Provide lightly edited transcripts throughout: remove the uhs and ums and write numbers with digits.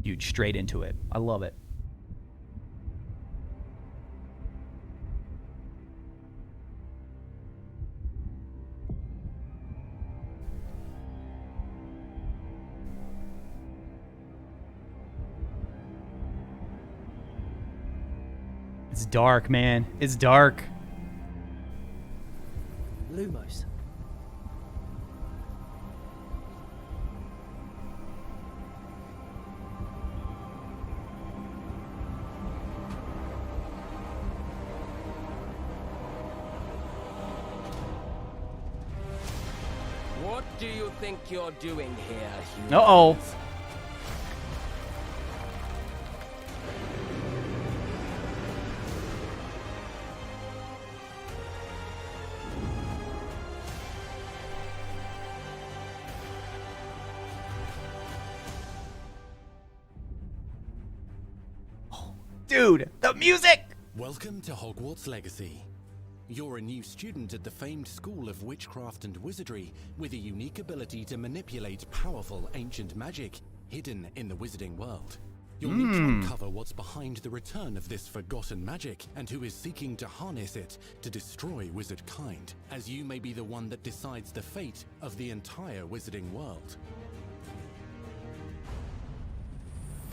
Dude, straight into it. I love it. It's dark, man. It's dark. Lumos. What do you think you're doing here, humans? Uh-oh. Dude, the music! Welcome to Hogwarts Legacy. You're a new student at the famed School of Witchcraft and Wizardry with a unique ability to manipulate powerful ancient magic hidden in the wizarding world. You'll need to uncover what's behind the return of this forgotten magic and who is seeking to harness it to destroy wizard kind, as you may be the one that decides the fate of the entire wizarding world.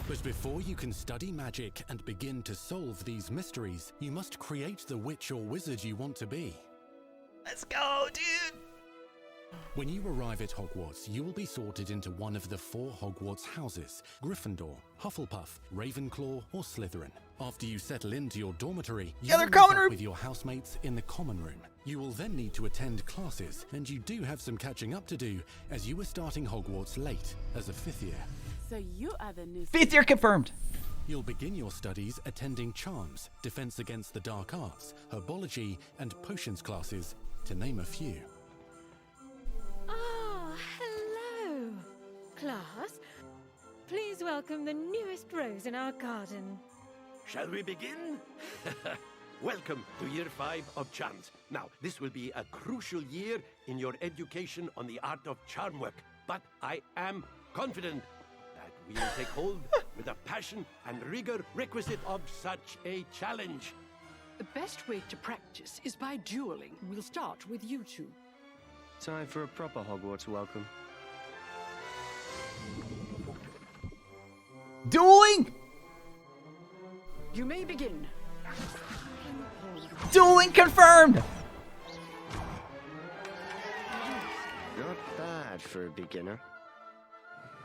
But before you can study magic and begin to solve these mysteries, you must create the witch or wizard you want to be. Let's go, dude! When you arrive at Hogwarts, you will be sorted into one of the 4 Hogwarts houses: Gryffindor, Hufflepuff, Ravenclaw, or Slytherin. After you settle into your dormitory, you will meet up with your housemates in the common room. You will then need to attend classes, and you do have some catching up to do, as you are starting Hogwarts late as a 5th year. So you are the new 5th year confirmed. You'll begin your studies attending Charms, Defense Against the Dark Arts, Herbology, and Potions classes, to name a few. Ah, hello. Class, please welcome the newest rose in our garden. Shall we begin? Welcome to Year 5 of Charms. Now, this will be a crucial year in your education on the art of charm work, but I am confident that we will take hold with the passion and rigor requisite of such a challenge. The best way to practice is by dueling. We'll start with you two. Time for a proper Hogwarts welcome. Dueling! You may begin. Dueling confirmed! Not bad for a beginner.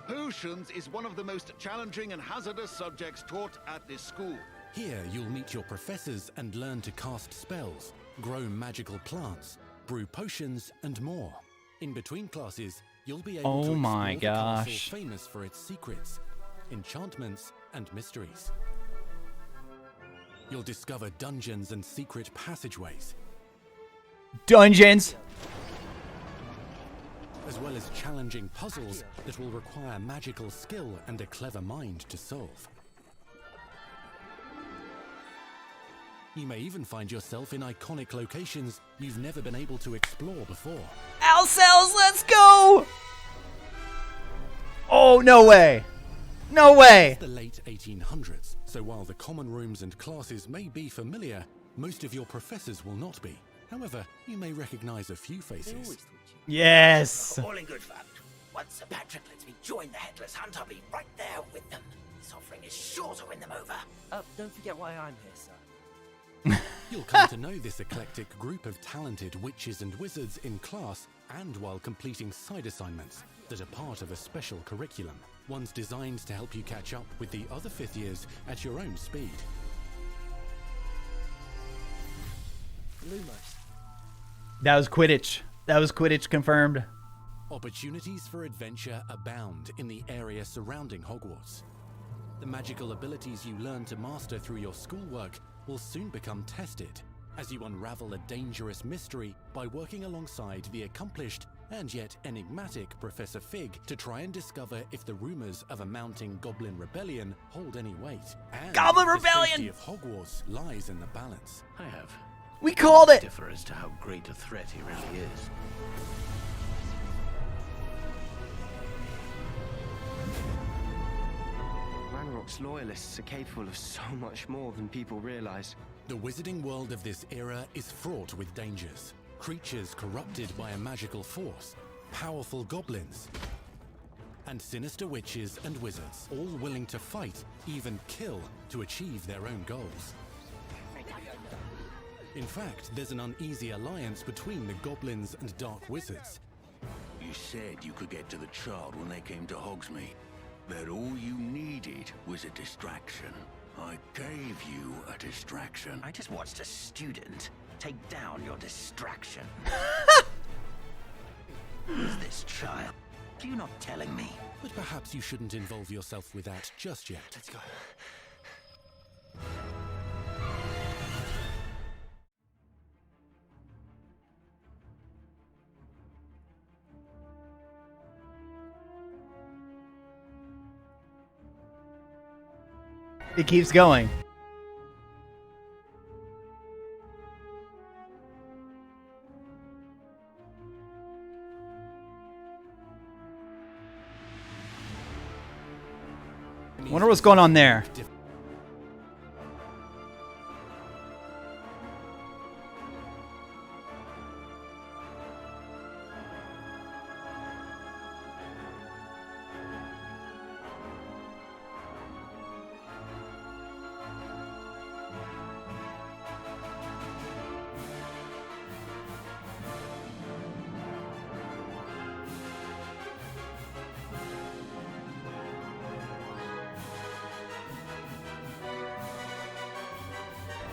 Potions is one of the most challenging and hazardous subjects taught at this school. Here, you'll meet your professors and learn to cast spells, grow magical plants, brew potions, and more. In between classes, you'll be able to explore the castle famous for its secrets, enchantments, and mysteries. You'll discover dungeons and secret passageways. Dungeons! As well as challenging puzzles that will require magical skill and a clever mind to solve. You may even find yourself in iconic locations you've never been able to explore before. Alcells, let's go! Oh, no way! No way! It's the late 1800s, so while the common rooms and classes may be familiar, most of your professors will not be. However, you may recognize a few faces. Yes! All in good fun. Once Sir Patrick lets me join the Headless Hunt, I'll be right there with them. This offering is sure to win them over. Don't forget why I'm here, sir. You'll come to know this eclectic group of talented witches and wizards in class and while completing side assignments that are part of a special curriculum. Ones designed to help you catch up with the other 5th years at your own speed. Lumos. That was Quidditch. That was Quidditch confirmed. Opportunities for adventure abound in the area surrounding Hogwarts. The magical abilities you learn to master through your schoolwork will soon become tested as you unravel a dangerous mystery by working alongside the accomplished and yet enigmatic Professor Fig to try and discover if the rumors of a mounting Goblin Rebellion hold any weight. And Goblin if Rebellion! The safety of Hogwarts lies in the balance. I have. We called it! Differ as to how great a threat he really is. Hogwarts loyalists are capable of so much more than people realize. The wizarding world of this era is fraught with dangers. Creatures corrupted by a magical force, powerful goblins, and sinister witches and wizards, all willing to fight, even kill, to achieve their own goals. In fact, there's an uneasy alliance between the goblins and dark wizards. You said you could get to the child when they came to Hogsmeade. That all you needed was a distraction. I gave you a distraction. I just watched a student take down your distraction. Who's this child? You're not telling me. But perhaps you shouldn't involve yourself with that just yet. Let's go. It keeps going. Wonder what's going on there.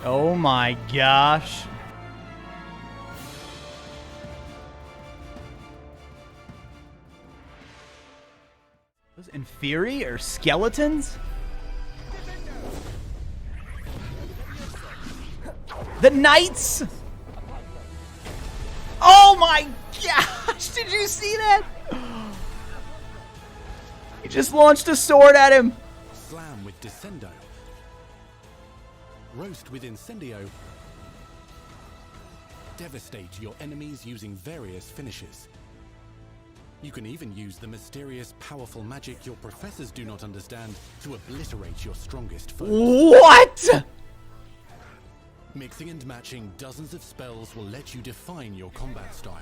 Oh my gosh. Those inferior skeletons? The knights? Oh my gosh, did you see that? He just launched a sword at him. Slam with Descendo. Roast with Incendio. Devastate your enemies using various finishes. You can even use the mysterious, powerful magic your professors do not understand to obliterate your strongest foes. What? Mixing and matching dozens of spells will let you define your combat style.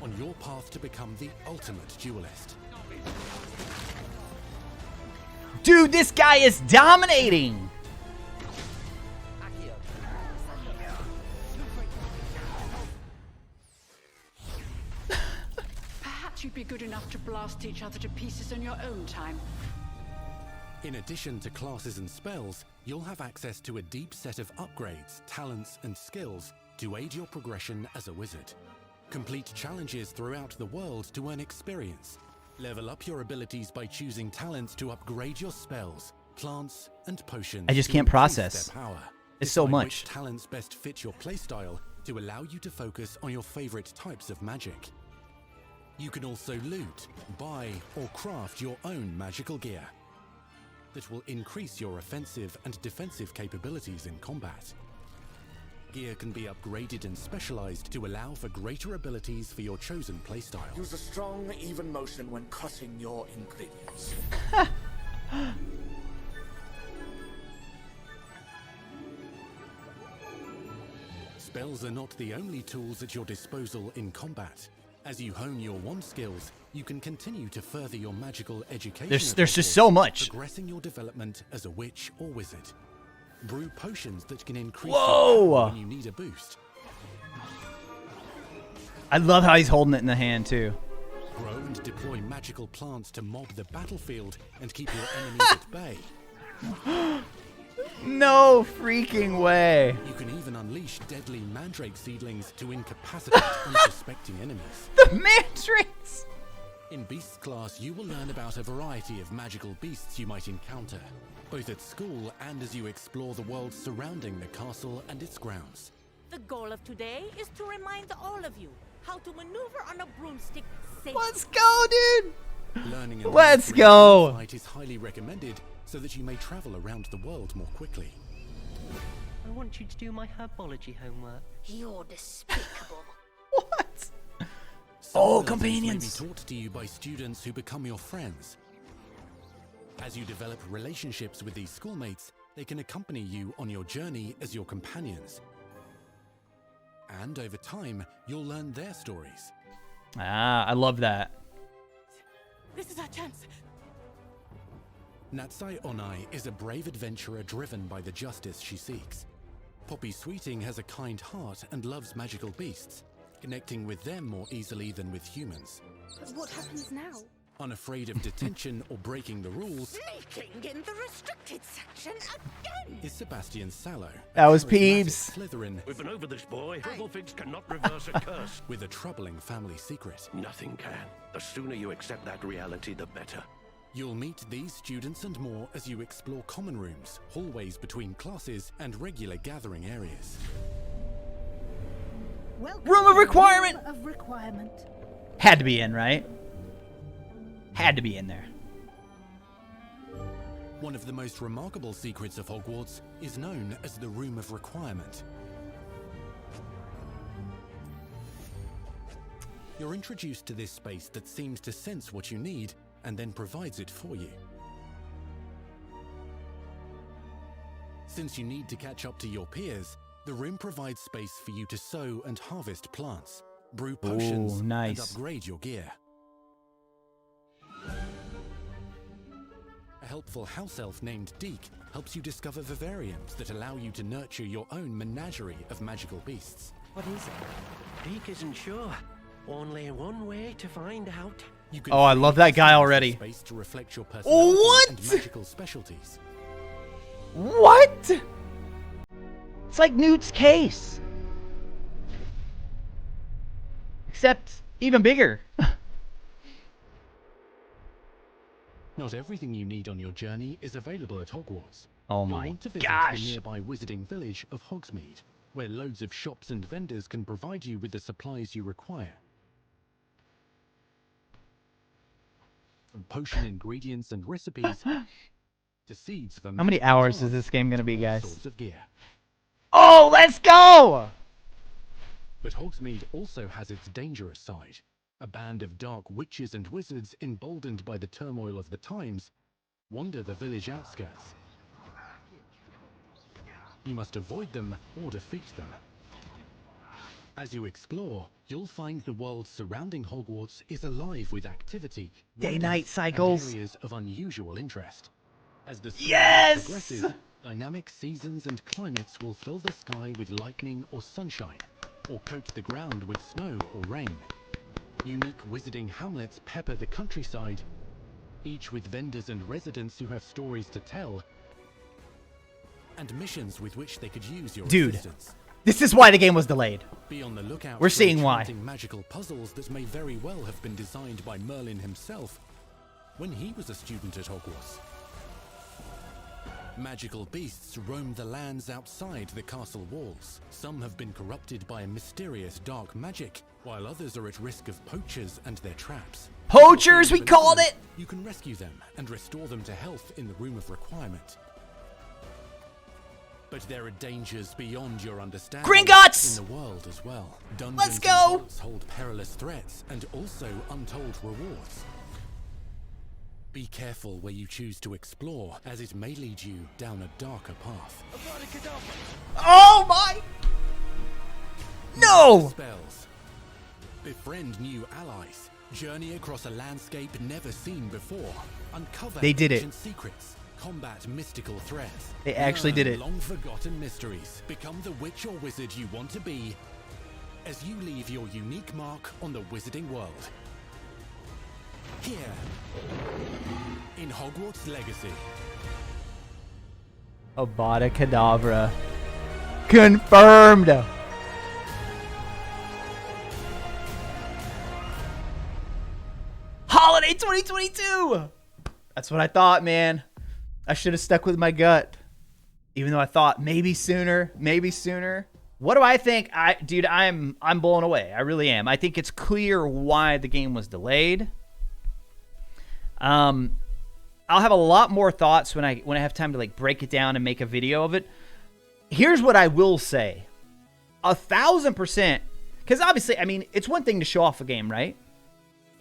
On your path to become the ultimate duelist. Dude, this guy is dominating! Perhaps you'd be good enough to blast each other to pieces in your own time. In addition to classes and spells, you'll have access to a deep set of upgrades, talents, and skills to aid your progression as a wizard. Complete challenges throughout the world to earn experience. Level up your abilities by choosing talents to upgrade your spells, plants, and potions. I just to can't increase process. their power. It's so Decide much. Which talents best fit your playstyle to allow you to focus on your favorite types of magic. You can also loot, buy, or craft your own magical gear that will increase your offensive and defensive capabilities in combat. Gear can be upgraded and specialized to allow for greater abilities for your chosen playstyle. Use a strong, even motion when cutting your ingredients. Spells are not the only tools at your disposal in combat. As you hone your wand skills, you can continue to further your magical education. There's just so much. Progressing your development as a witch or wizard. Brew potions that can increase Whoa! your power when you need a boost. I love how he's holding it in the hand too. Grow and deploy magical plants to mob the battlefield and keep your enemies at bay. No freaking way. You can even unleash deadly mandrake seedlings to incapacitate unsuspecting enemies. The mandrakes! In Beasts class, you will learn about a variety of magical beasts you might encounter, both at school and as you explore the world surrounding the castle and its grounds. The goal of today is to remind all of you how to maneuver on a broomstick safely. Let's go, dude! Learning and Let's mastering go! the fight is highly recommended so that you may travel around the world more quickly. I want you to do my herbology homework. You're despicable. What? Oh, lessons companions. may be taught to you by students who become your friends. As you develop relationships with these schoolmates, they can accompany you on your journey as your companions. And over time, you'll learn their stories. Ah, I love that. This is our chance. Natsai Onai is a brave adventurer driven by the justice she seeks. Poppy Sweeting has a kind heart and loves magical beasts, connecting with them more easily than with humans. But what happens now? Unafraid of detention or breaking the rules, Sneaking in the restricted section again. is Sebastian Sallow. That was charismatic Peebs. Slytherin We've been over this, boy. Triplefix cannot reverse a curse. with a troubling family secret. Nothing can. The sooner you accept that reality, the better. You'll meet these students and more as you explore common rooms, hallways between classes, and regular gathering areas. Room of requirement. Of requirement. Had to be in, right? Had to be in there. One of the most remarkable secrets of Hogwarts is known as the Room of Requirement. You're introduced to this space that seems to sense what you need and then provides it for you. Since you need to catch up to your peers, the room provides space for you to sow and harvest plants, brew potions, Ooh, nice. and upgrade your gear. A helpful house elf named Deke helps you discover vivariums that allow you to nurture your own menagerie of magical beasts. What is it? Deke isn't sure. Only one way to find out. You can Oh, I love that guy already. Space to reflect your personality What? and magical specialties. What? It's like Newt's case. Except even bigger. Not everything you need on your journey is available at Hogwarts. Oh You'll my want to visit gosh. the nearby wizarding village of Hogsmeade, where loads of shops and vendors can provide you with the supplies you require. From potion ingredients and recipes to seeds for How many magical hours is plants this game gonna be, and guys? sorts of gear. Oh, let's go! But Hogsmeade also has its dangerous side. A band of dark witches and wizards, emboldened by the turmoil of the times, wander the village outskirts. You must avoid them or defeat them. As you explore, you'll find the world surrounding Hogwarts is alive with activity, Day-night wonders, cycles. and areas of unusual interest. As the story Yes! progresses, dynamic seasons and climates will fill the sky with lightning or sunshine, or coat the ground with snow or rain. Unique wizarding hamlets pepper the countryside, each with vendors and residents who have stories to tell, and missions with which they could use your Dude, assistance. this is why the game was delayed. Be on the lookout We're for seeing why. enchanting magical puzzles that may very well have been designed by Merlin himself when he was a student at Hogwarts. Magical beasts roam the lands outside the castle walls. Some have been corrupted by a mysterious dark magic, while others are at risk of poachers and their traps. Poachers, we called it! You can rescue them and restore them to health in the Room of Requirement. But there are dangers beyond your understanding Gringotts! in the world as well. Dungeons Let's and go! vaults hold perilous threats and also untold rewards. Be careful where you choose to explore, as it may lead you down a darker path. Oh my! No! Spells. Befriend new allies. Journey across a landscape never seen before. Uncover They did it. ancient secrets. Combat mystical threats. They actually did it. Long forgotten mysteries. Become the witch or wizard you want to be as you leave your unique mark on the wizarding world. Here in Hogwarts Legacy. Avada Kedavra. Confirmed! Holiday 2022! That's what I thought, man. I should have stuck with my gut. Even though I thought maybe sooner, maybe sooner. What do I think? Dude, I'm blown away. I really am. I think it's clear why the game was delayed. I'll have a lot more thoughts when I have time to like break it down and make a video of it. Here's what I will say. 1000%. Because obviously, I mean, it's one thing to show off a game, right?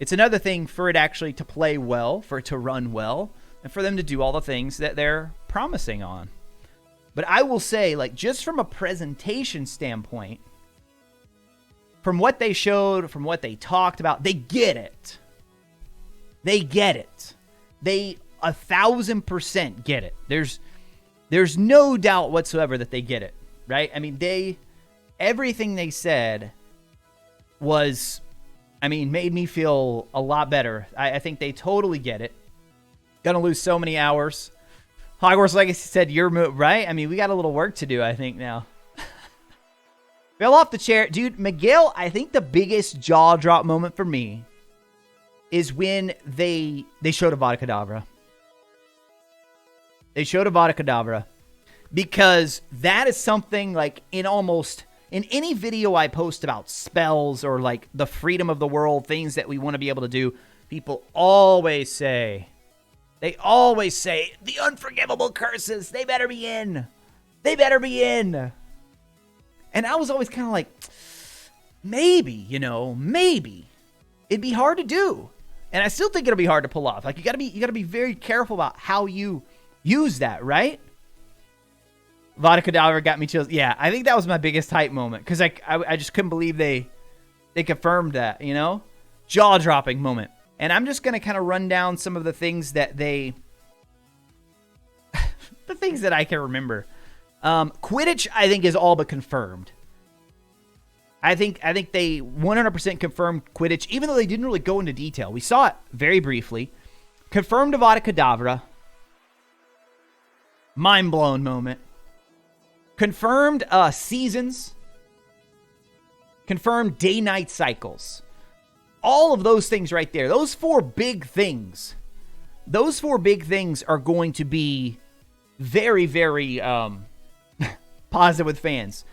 It's another thing for it actually to play well, for it to run well, and for them to do all the things that they're promising on. But I will say, like, just from a presentation standpoint, from what they showed, from what they talked about, they get it. They get it. They 1,000% get it. There's no doubt whatsoever that they get it, right? I mean, everything they said was, made me feel a lot better. I think they totally get it. Gonna lose so many hours. Hogwarts Legacy said, "Your move," right? We got a little work to do, I think, now. Fell off the chair. Dude, Miguel, I think the biggest jaw drop moment for me is when they showed Avada Kedavra. They showed Avada Kedavra because that is something like in any video I post about spells or like the freedom of the world, things that we want to be able to do, people always say, the unforgivable curses, they better be in. They better be in. And I was always kind of like, maybe. It'd be hard to do. And I still think it'll be hard to pull off. Like, you gotta be very careful about how you use that, right? Avada Kedavra got me chills. Yeah, I think that was my biggest hype moment. Because I just couldn't believe they confirmed that, Jaw-dropping moment. And I'm just going to kind of run down some of the things that the things that I can remember. Quidditch, I think, is all but confirmed. I think they 100% confirmed Quidditch, even though they didn't really go into detail. We saw it very briefly. Confirmed Avada Kedavra. Mind-blown moment. Confirmed seasons. Confirmed day-night cycles. All of those things right there. Those four big things. Those four big things are going to be very, very positive with fans.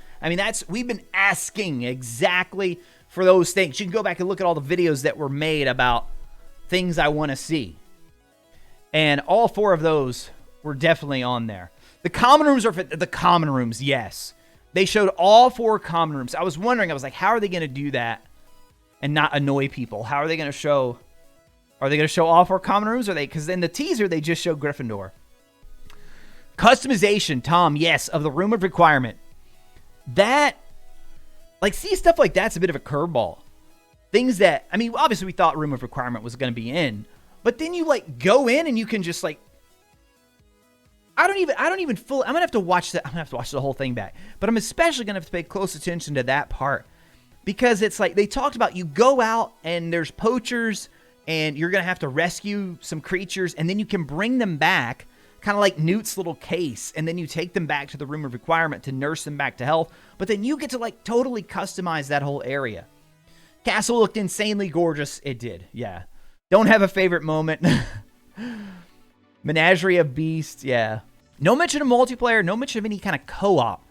We've been asking exactly for those things. You can go back and look at all the videos that were made about things I want to see. And all four of those were definitely on there. The common rooms the common rooms, yes. They showed all four common rooms. I was wondering, how are they going to do that and not annoy people? How are they going to show? Are they going to show all four common rooms? Because in the teaser, they just showed Gryffindor. Customization, Tom, yes, of the Room of Requirement. That, see, stuff like that's a bit of a curveball. Things that, obviously we thought Room of Requirement was going to be in, but then you, go in and you can just, I don't even fully, I'm going to have to watch that. I'm going to have to watch the whole thing back, but I'm especially going to have to pay close attention to that part because it's they talked about you go out and there's poachers and you're going to have to rescue some creatures and then you can bring them back, kind of like Newt's little case, and then you take them back to the Room of Requirement to nurse them back to health, but then you get to totally customize that whole area. Castle looked insanely gorgeous. It did, yeah. Don't have a favorite moment. Menagerie of Beasts, yeah. No mention of multiplayer, no mention of any kind of co-op,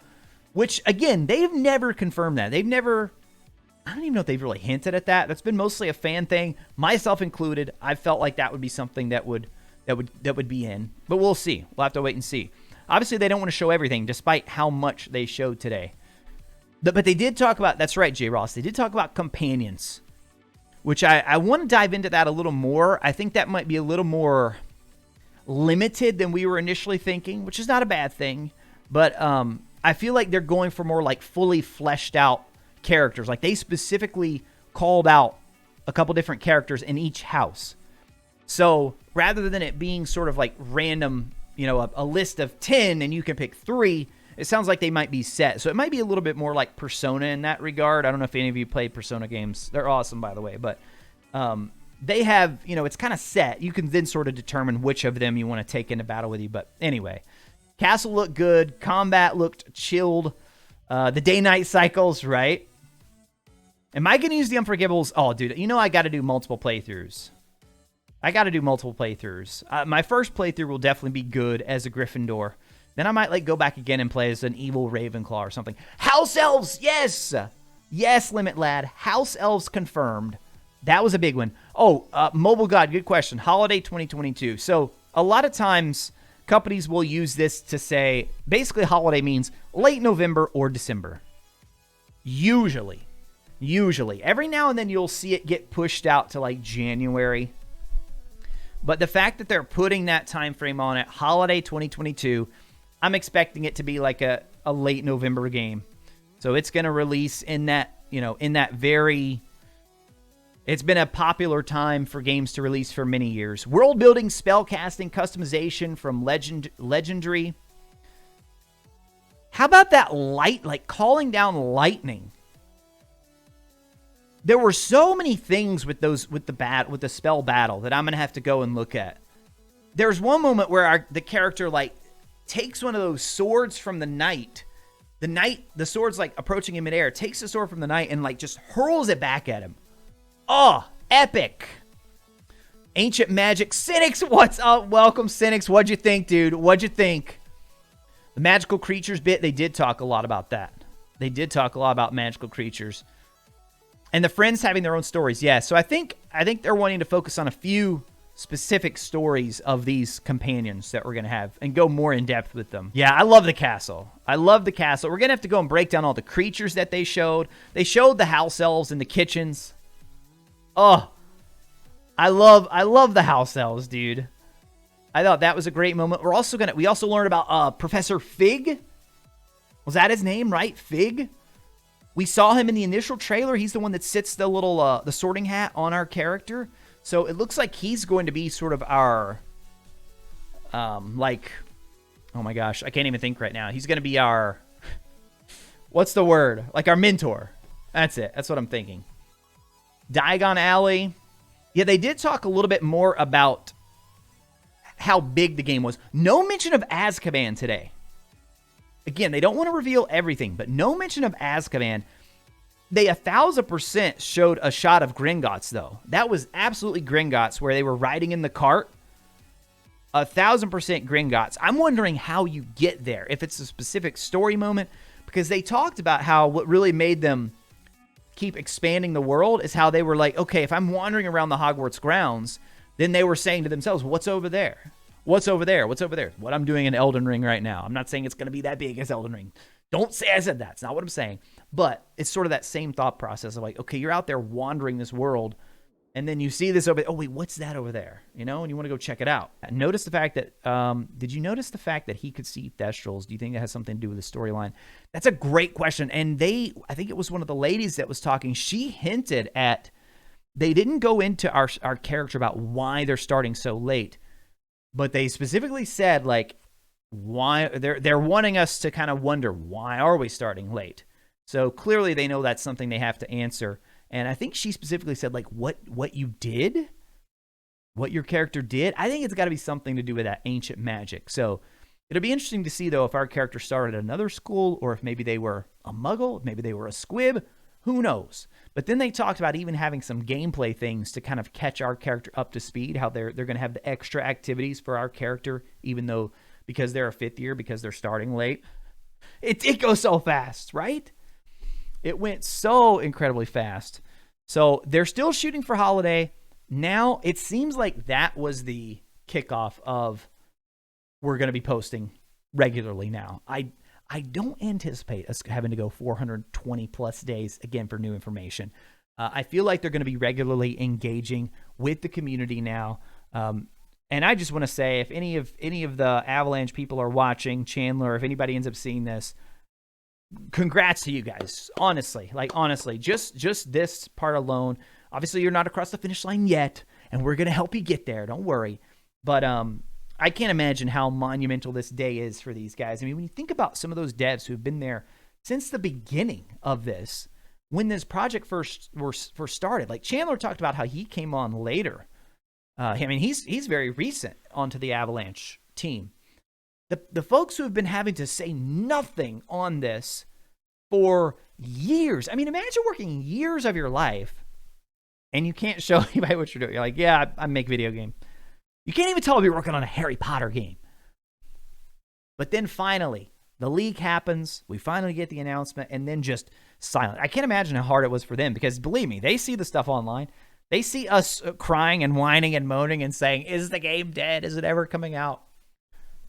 which, again, they've never confirmed that. I don't even know if they've really hinted at that. That's been mostly a fan thing, myself included. I felt like that would be something that would be in, but we'll see. We'll have to wait and see. Obviously, they don't want to show everything, despite how much they showed today. But they did talk about, that's right, J. Ross, they did talk about companions, which I want to dive into that a little more. I think that might be a little more limited than we were initially thinking, which is not a bad thing. But I feel like they're going for more fully fleshed out characters. They specifically called out a couple different characters in each house. So rather than it being sort of random, a list of 10 and you can pick 3, it sounds like they might be set. So it might be a little bit more like Persona in that regard. I don't know if any of you played Persona games. They're awesome, by the way. But they have, it's kind of set. You can then sort of determine which of them you want to take into battle with you. But anyway, Castle looked good. Combat looked chilled. The day-night cycles, right? Am I going to use the Unforgivables? Oh, dude, I got to do multiple playthroughs. My first playthrough will definitely be good as a Gryffindor. Then I might go back again and play as an evil Ravenclaw or something. House Elves, yes! Yes, Limit Lad. House Elves confirmed. That was a big one. Oh, Mobile God, good question. Holiday 2022. So a lot of times companies will use this to say, basically holiday means late November or December. Usually. Usually. Every now and then you'll see it get pushed out to like January. But the fact that they're putting that time frame on it, holiday 2022, I'm expecting it to be like a late November game. So it's going to release in that, in that very... It's been a popular time for games to release for many years. World building, spell casting, customization from Legendary. How about that like calling down lightning? There were so many things with the spell battle that I'm gonna have to go and look at. There's one moment where the character like takes one of those swords from the knight. The sword's like approaching him in air, takes the sword from the knight and like just hurls it back at him. Oh, epic. Ancient Magic. Cynics, what's up? Welcome, Cynics. What'd you think, dude? What'd you think? The magical creatures bit, they did talk a lot about that. They did talk a lot about magical creatures. And the friends having their own stories. Yeah, so I think they're wanting to focus on a few specific stories of these companions that we're going to have and go more in depth with them. Yeah, I love the castle. I love the castle. We're going to have to go and break down all the creatures that they showed. They showed the house elves and the kitchens. Oh, I love the house elves, dude. I thought that was a great moment. We also learned about Professor Fig. Was that his name, right? Fig. We saw him in the initial trailer. He's the one that sits the little the sorting hat on our character. So it looks like he's going to be sort of our like, oh my gosh, I can't even think right now. He's going to be our, what's the word? Like our mentor. That's it. That's what I'm thinking. Diagon Alley. Yeah, they did talk a little bit more about how big the game was. No mention of Azkaban today. Again, they don't want to reveal everything, but no mention of Azkaban. They 1000% showed a shot of Gringotts, though. That was absolutely Gringotts, where they were riding in the cart. 1000% Gringotts. I'm wondering how you get there, if it's a specific story moment, because they talked about how what really made them keep expanding the world is how they were like, okay, if I'm wandering around the Hogwarts grounds, then they were saying to themselves, what's over there? What's over there? What's over there? What I'm doing in Elden Ring right now. I'm not saying it's going to be that big as Elden Ring. Don't say I said that. It's not what I'm saying. But it's sort of that same thought process of like, okay, you're out there wandering this world, and then you see this over there. Oh, wait, what's that over there? And you want to go check it out. Notice the fact that, did you notice the fact that he could see Thestrals? Do you think that has something to do with the storyline? That's a great question. And I think it was one of the ladies that was talking. She hinted at, they didn't go into our character about why they're starting so late, but they specifically said like, why they're wanting us to kind of wonder, why are we starting late? So clearly they know that's something they have to answer. And I think she specifically said like what you did, what your character did. I think it's got to be something to do with that ancient magic. So it'll be interesting to see though if our character started at another school, or if maybe they were a muggle, maybe they were a squib, who knows. But then they talked about even having some gameplay things to kind of catch our character up to speed, how they're going to have the extra activities for our character, even though because they're a fifth year, because they're starting late. It goes so fast, right? It went so incredibly fast. So they're still shooting for holiday. Now it seems like that was the kickoff of we're going to be posting regularly now. I don't anticipate us having to go 420 plus days again for new information. I feel like they're going to be regularly engaging with the community now. And I just want to say, if any of the Avalanche people are watching, Chandler, if anybody ends up seeing this, congrats to you guys. Honestly, just this part alone. Obviously, you're not across the finish line yet, and we're going to help you get there. Don't worry. But I can't imagine how monumental this day is for these guys. I mean, when you think about some of those devs who've been there since the beginning of this, when this project first started, like Chandler talked about how he came on later. I mean, he's very recent onto the Avalanche team. The folks who have been having to say nothing on this for years. I mean, imagine working years of your life and you can't show anybody what you're doing. You're like, yeah, I make video game. You can't even tell if you're working on a Harry Potter game. But then finally, the leak happens. We finally get the announcement, and then just silent. I can't imagine how hard it was for them, because believe me, they see the stuff online. They see us crying and whining and moaning and saying, is the game dead? Is it ever coming out?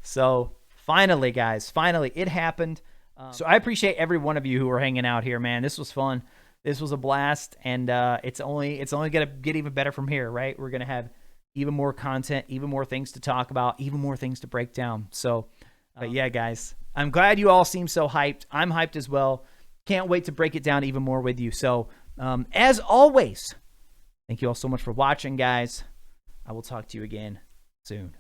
So finally, guys, finally, it happened. So I appreciate every one of you who are hanging out here, man. This was fun. This was a blast, and it's only gonna get even better from here, right? We're gonna have even more content, even more things to talk about, even more things to break down. So, but yeah, guys, I'm glad you all seem so hyped. I'm hyped as well. Can't wait to break it down even more with you. So, as always, thank you all so much for watching, guys. I will talk to you again soon.